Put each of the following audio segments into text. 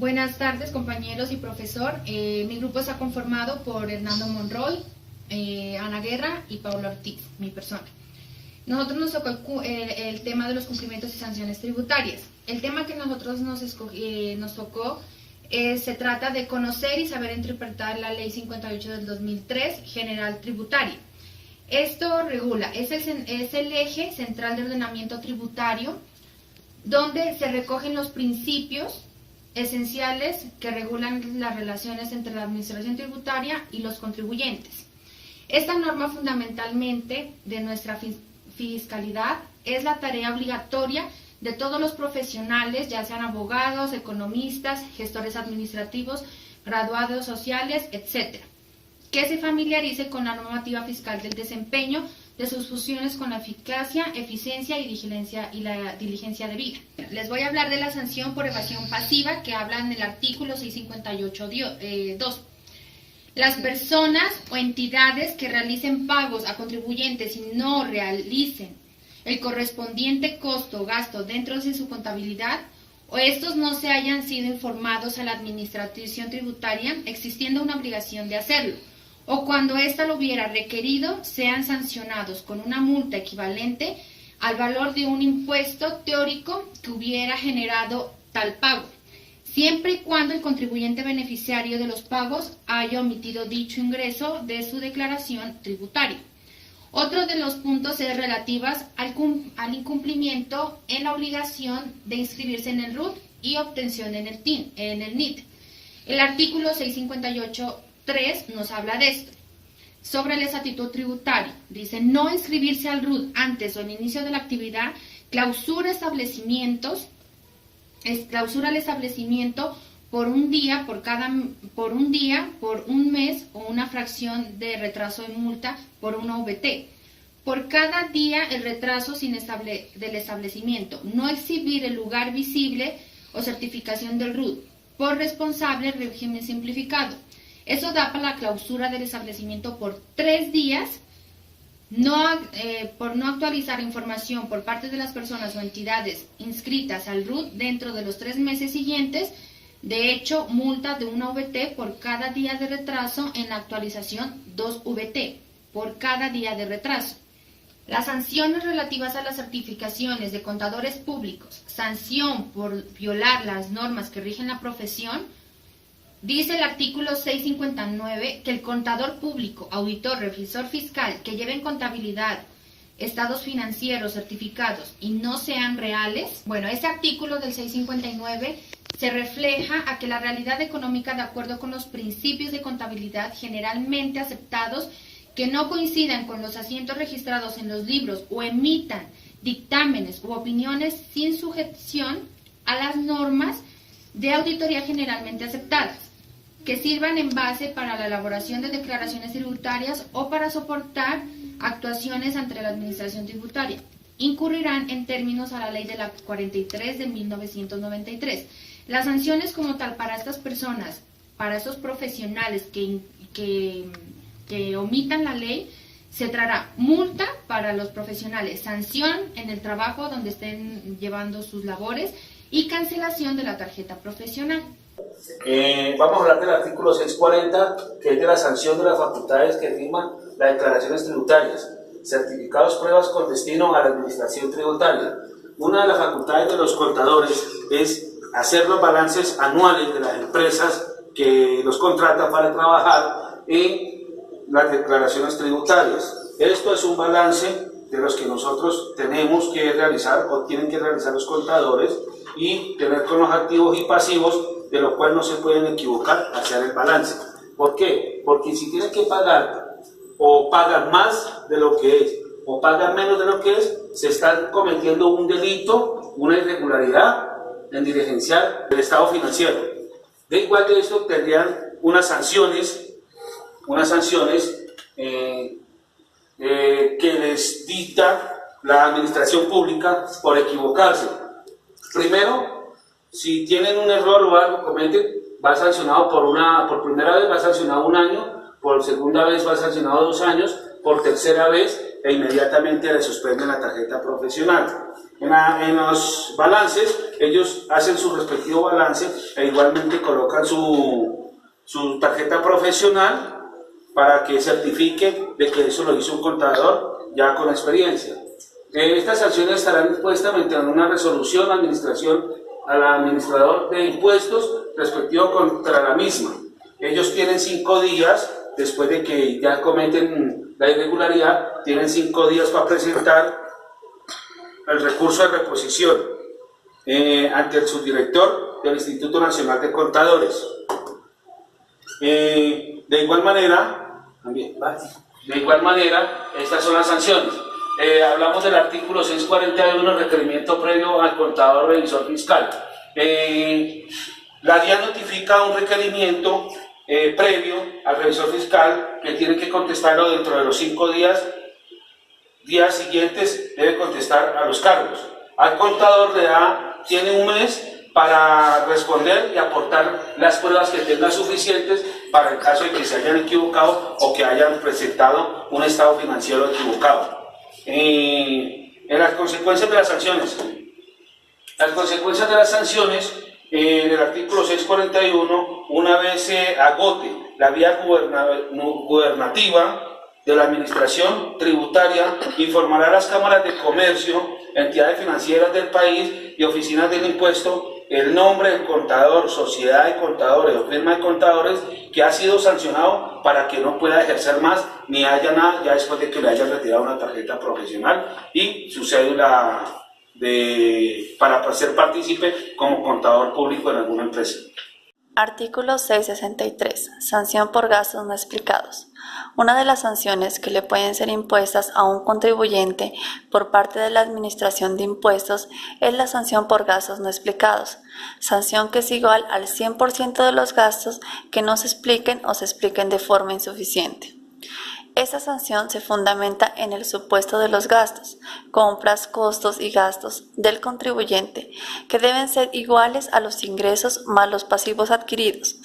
Buenas tardes, compañeros y profesor. Mi grupo está conformado por Hernando Monroy, Ana Guerra y Pablo Ortiz, mi persona. Nosotros nos tocó el tema de los cumplimientos y sanciones tributarias. El tema que nosotros nos tocó se trata de conocer y saber interpretar la Ley 58 del 2003, General Tributaria. Esto regula, es el eje central de ordenamiento tributario, donde se recogen los principios esenciales que regulan las relaciones entre la administración tributaria y los contribuyentes. Esta norma fundamentalmente de nuestra fiscalidad es la tarea obligatoria de todos los profesionales, ya sean abogados, economistas, gestores administrativos, graduados sociales, etc., que se familiarice con la normativa fiscal del desempeño de sus funciones con la eficacia, eficiencia y la diligencia debida. Les voy a hablar de la sanción por evasión pasiva que habla en el artículo 658.2. Las personas o entidades que realicen pagos a contribuyentes y no realicen el correspondiente costo o gasto dentro de su contabilidad, o estos no se hayan sido informados a la administración tributaria existiendo una obligación de hacerlo, o cuando ésta lo hubiera requerido, sean sancionados con una multa equivalente al valor de un impuesto teórico que hubiera generado tal pago, siempre y cuando el contribuyente beneficiario de los pagos haya omitido dicho ingreso de su declaración tributaria. Otro de los puntos es relativas al incumplimiento en la obligación de inscribirse en el RUT y obtención en el NIT. El artículo 658.3 nos habla de esto. Sobre el estatuto tributario, dice: no inscribirse al RUT antes o al inicio de la actividad clausura el establecimiento por un día, por un mes o una fracción de retraso y multa por una VT. Por cada día el retraso del establecimiento, no exhibir el lugar visible o certificación del RUT, por responsable régimen simplificado. Eso da para la clausura del establecimiento por 3 días, por no actualizar información por parte de las personas o entidades inscritas al RUT dentro de los 3 meses siguientes. De hecho, multa de una VT por cada día de retraso en la actualización, 2 VT por cada día de retraso. Las sanciones relativas a las certificaciones de contadores públicos, sanción por violar las normas que rigen la profesión. Dice el artículo 659 que el contador público, auditor, revisor fiscal que lleven contabilidad, estados financieros certificados y no sean reales. Bueno, ese artículo del 659 se refleja a que la realidad económica, de acuerdo con los principios de contabilidad generalmente aceptados, que no coincidan con los asientos registrados en los libros o emitan dictámenes u opiniones sin sujeción a las normas de auditoría generalmente aceptadas, que sirvan en base para la elaboración de declaraciones tributarias o para soportar actuaciones ante la administración tributaria, incurrirán en términos a la ley de la 43 de 1993. Las sanciones como tal para estas personas, para estos profesionales que omitan la ley, se traerá multa para los profesionales, sanción en el trabajo donde estén llevando sus labores y cancelación de la tarjeta profesional. Vamos a hablar del artículo 640, que es de la sanción de las facultades que firman las declaraciones tributarias, certificados, pruebas con destino a la administración tributaria. Una de las facultades de los contadores es hacer los balances anuales de las empresas que los contratan para trabajar en las declaraciones tributarias. Esto es un balance de los que nosotros tenemos que realizar o tienen que realizar los contadores y tener con los activos y pasivos, de los cuales no se pueden equivocar al hacer el balance. ¿Por qué? Porque si tienen que pagar o pagan más de lo que es o pagan menos de lo que es, se están cometiendo un delito, una irregularidad en diligenciar el estado financiero. De igual de esto tendrían unas sanciones que les dicta la administración pública por equivocarse. Primero, si tienen un error o algo cometen, va sancionado por primera vez va sancionado 1 año, por segunda vez va sancionado 2 años, por tercera vez e inmediatamente le suspenden la tarjeta profesional. En los balances ellos hacen su respectivo balance e igualmente colocan su tarjeta profesional para que certifique de que eso lo hizo un contador ya con experiencia. Estas sanciones estarán dispuestas mediante una resolución al administrador de impuestos respectivo contra la misma. Ellos tienen 5 días, después de que ya cometen la irregularidad, tienen 5 días para presentar el recurso de reposición ante el subdirector del Instituto Nacional de Contadores. De igual manera, estas son las sanciones. Hablamos del artículo 641, requerimiento previo al contador revisor fiscal. La DIAN notifica un requerimiento previo al revisor fiscal que tiene que contestarlo dentro de los 5 días siguientes, debe contestar a los cargos. Al contador tiene un mes para responder y aportar las pruebas que tenga suficientes para el caso de que se hayan equivocado o que hayan presentado un estado financiero equivocado. En las consecuencias de las sanciones. Las consecuencias de las sanciones, en el artículo 641, una vez se agote la vía gubernativa de la administración tributaria, informará a las cámaras de comercio, entidades financieras del país y oficinas del impuesto el nombre del contador, sociedad de contadores o firma de contadores que ha sido sancionado para que no pueda ejercer más ni haya nada ya después de que le hayan retirado una tarjeta profesional y su cédula para ser partícipe como contador público en alguna empresa. Artículo 663. Sanción por gastos no explicados. Una de las sanciones que le pueden ser impuestas a un contribuyente por parte de la Administración de Impuestos es la sanción por gastos no explicados, sanción que es igual al 100% de los gastos que no se expliquen o se expliquen de forma insuficiente. Esta sanción se fundamenta en el supuesto de los gastos, compras, costos y gastos del contribuyente, que deben ser iguales a los ingresos más los pasivos adquiridos,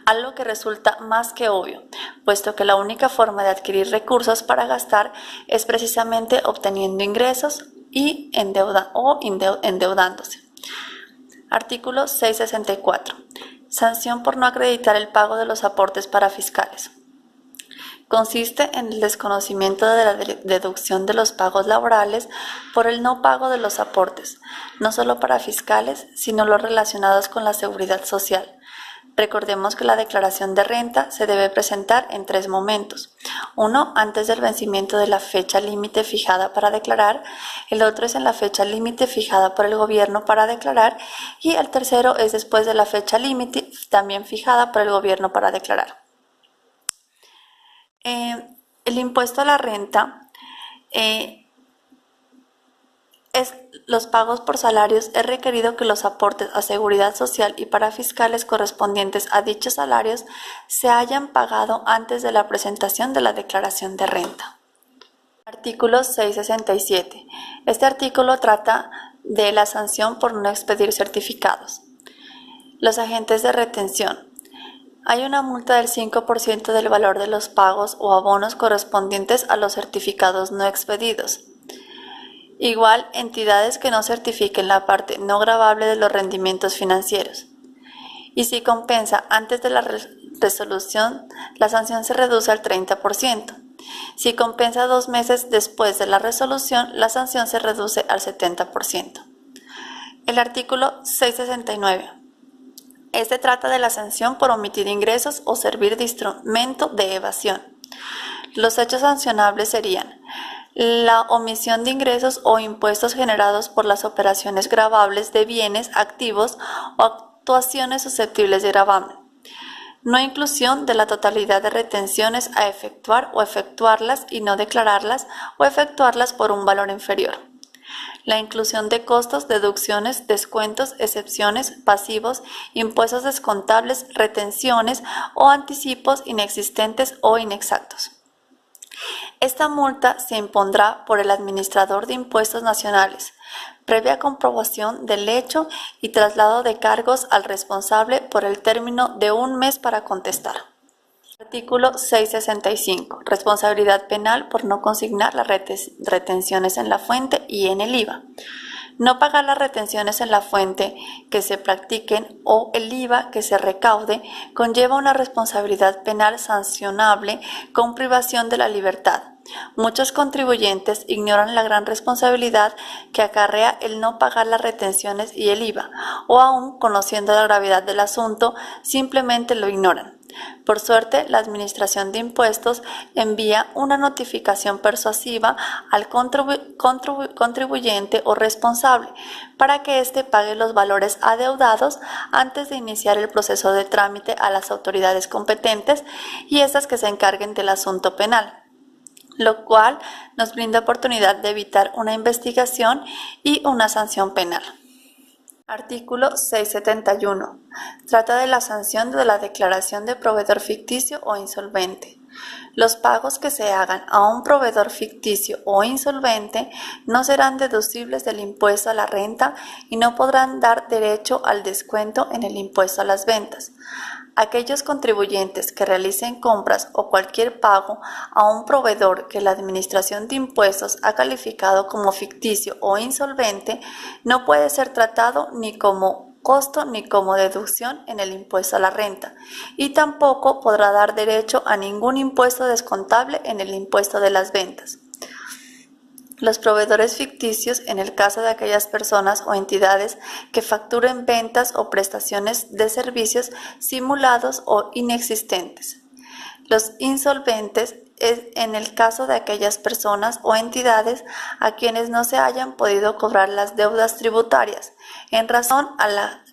algo que resulta más que obvio, puesto que la única forma de adquirir recursos para gastar es precisamente obteniendo ingresos y endeudándose. Artículo 664. Sanción por no acreditar el pago de los aportes para fiscales. Consiste en el desconocimiento de la deducción de los pagos laborales por el no pago de los aportes, no solo para fiscales, sino los relacionados con la seguridad social. Recordemos que la declaración de renta se debe presentar en 3 momentos. Uno, antes del vencimiento de la fecha límite fijada para declarar, el otro es en la fecha límite fijada por el gobierno para declarar y el tercero es después de la fecha límite también fijada por el gobierno para declarar. El impuesto a la renta los pagos por salarios es requerido que los aportes a seguridad social y para fiscales correspondientes a dichos salarios se hayan pagado antes de la presentación de la declaración de renta. Artículo 667. Este artículo trata de la sanción por no expedir certificados. Los agentes de retención. Hay una multa del 5% del valor de los pagos o abonos correspondientes a los certificados no expedidos. Igual, entidades que no certifiquen la parte no gravable de los rendimientos financieros. Y si compensa antes de la resolución, la sanción se reduce al 30%. Si compensa 2 meses después de la resolución, la sanción se reduce al 70%. El artículo 669. Este trata de la sanción por omitir ingresos o servir de instrumento de evasión. Los hechos sancionables serían la omisión de ingresos o impuestos generados por las operaciones gravables de bienes, activos o actuaciones susceptibles de gravamen. No inclusión de la totalidad de retenciones a efectuar o efectuarlas y no declararlas o efectuarlas por un valor inferior. La inclusión de costos, deducciones, descuentos, excepciones, pasivos, impuestos descontables, retenciones o anticipos inexistentes o inexactos. Esta multa se impondrá por el administrador de impuestos nacionales, previa comprobación del hecho y traslado de cargos al responsable por el término de 1 mes para contestar. Artículo 665. Responsabilidad penal por no consignar las retenciones en la fuente y en el IVA. No pagar las retenciones en la fuente que se practiquen o el IVA que se recaude conlleva una responsabilidad penal sancionable con privación de la libertad. Muchos contribuyentes ignoran la gran responsabilidad que acarrea el no pagar las retenciones y el IVA, o aún conociendo la gravedad del asunto, simplemente lo ignoran. Por suerte, la Administración de Impuestos envía una notificación persuasiva al contribuyente o responsable para que éste pague los valores adeudados antes de iniciar el proceso de trámite a las autoridades competentes y esas que se encarguen del asunto penal, lo cual nos brinda oportunidad de evitar una investigación y una sanción penal. Artículo 671. Trata de la sanción de la declaración de proveedor ficticio o insolvente. Los pagos que se hagan a un proveedor ficticio o insolvente no serán deducibles del impuesto a la renta y no podrán dar derecho al descuento en el impuesto a las ventas. Aquellos contribuyentes que realicen compras o cualquier pago a un proveedor que la Administración de Impuestos ha calificado como ficticio o insolvente no puede ser tratado ni como costo ni como deducción en el impuesto a la renta y tampoco podrá dar derecho a ningún impuesto descontable en el impuesto de las ventas. Los proveedores ficticios, en el caso de aquellas personas o entidades que facturen ventas o prestaciones de servicios simulados o inexistentes. Los insolventes, en el caso de aquellas personas o entidades a quienes no se hayan podido cobrar las deudas tributarias, en razón a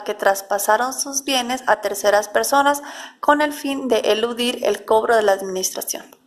que traspasaron sus bienes a terceras personas con el fin de eludir el cobro de la Administración.